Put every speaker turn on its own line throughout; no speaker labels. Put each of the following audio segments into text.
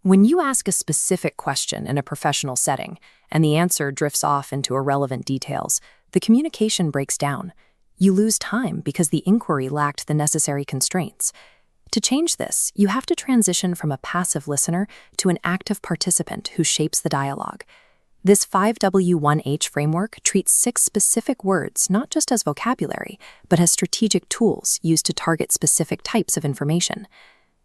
When you ask a specific question in a professional setting and the answer drifts off into irrelevant details, the communication breaks down. You lose time because the inquiry lacked the necessary constraints. To change this, you have to transition from a passive listener to an active participant who shapes the dialogue. This 5W1H framework treats 6 specific words not just as vocabulary, but as strategic tools used to target specific types of information.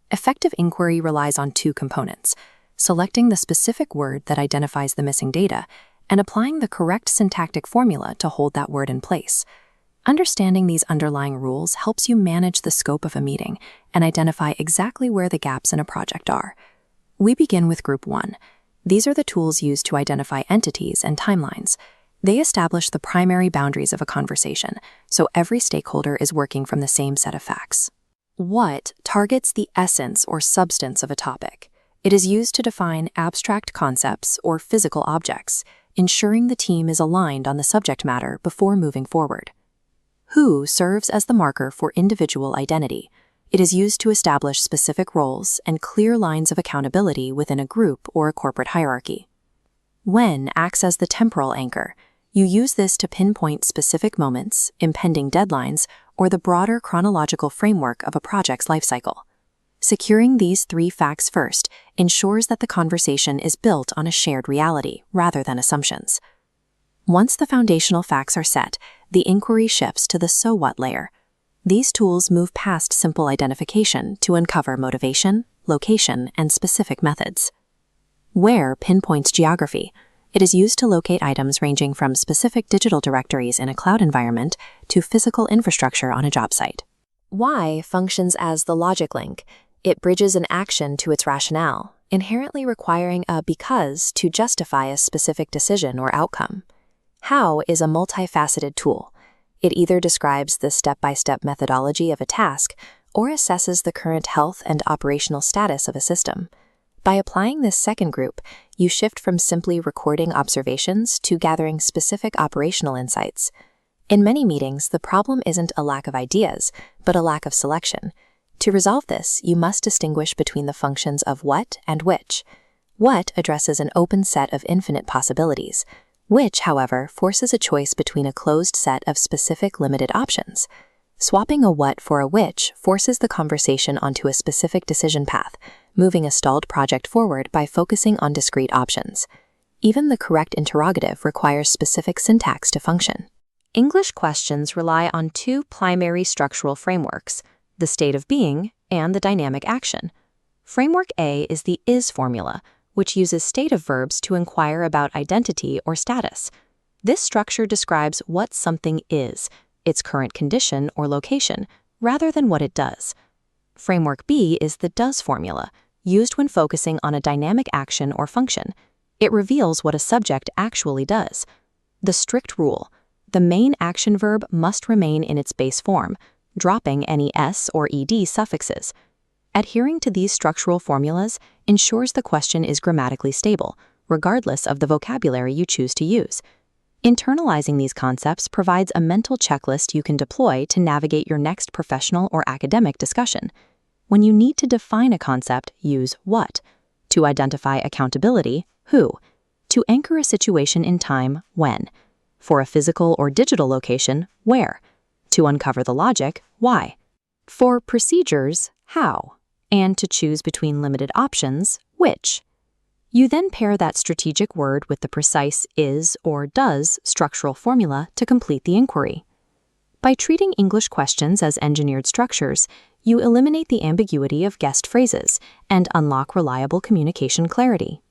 Effective inquiry relies on 2 components: selecting the specific word that identifies the missing data and applying the correct syntactic formula to hold that word in place. Understanding these underlying rules helps you manage the scope of a meeting and identify exactly where the gaps in a project are. We begin with Group 1. These are the tools used to identify entities and timelines. They establish the primary boundaries of a conversation, so every stakeholder is working from the same set of facts. What targets the essence or substance of a topic. It is used to define abstract concepts or physical objects, ensuring the team is aligned on the subject matter before moving forward. Who serves as the marker for individual identity. It is used to establish specific roles and clear lines of accountability within a group or a corporate hierarchy. When acts as the temporal anchor. You use this to pinpoint specific moments, impending deadlines, or the broader chronological framework of a project's lifecycle. Securing these 3 facts first ensures that the conversation is built on a shared reality rather than assumptions. Once the foundational facts are set, the inquiry shifts to the so what layer. These tools move past simple identification to uncover motivation, location, and specific methods. Where pinpoints geography. It is used to locate items ranging from specific digital directories in a cloud environment to physical infrastructure on a job site. Why functions as the logic link. It bridges an action to its rationale, inherently requiring a because to justify a specific decision or outcome. How is a multifaceted tool. It either describes the step-by-step methodology of a task or assesses the current health and operational status of a system. By applying this second group, you shift from simply recording observations to gathering specific operational insights. In many meetings, the problem isn't a lack of ideas, but a lack of selection. To resolve this, you must distinguish between the functions of what and which. What addresses an open set of infinite possibilities. Which, however, forces a choice between a closed set of specific limited options. Swapping a what for a which forces the conversation onto a specific decision path, moving a stalled project forward by focusing on discrete options. Even the correct interrogative requires specific syntax to function. English questions rely on 2 primary structural frameworks, the state of being and the dynamic action. Framework A is the is formula, which uses stative verbs to inquire about identity or status. This structure describes what something is, its current condition or location, rather than what it does. Framework B is the does formula, used when focusing on a dynamic action or function. It reveals what a subject actually does. The strict rule. The main action verb must remain in its base form, dropping any s or ed suffixes. Adhering to these structural formulas ensures the question is grammatically stable, regardless of the vocabulary you choose to use. Internalizing these concepts provides a mental checklist you can deploy to navigate your next professional or academic discussion. When you need to define a concept, use what. To identify accountability, who. To anchor a situation in time, when. For a physical or digital location, where. To uncover the logic, why. For procedures, how. And to choose between limited options, which. You then pair that strategic word with the precise is or does structural formula to complete the inquiry. By treating English questions as engineered structures, you eliminate the ambiguity of guessed phrases and unlock reliable communication clarity.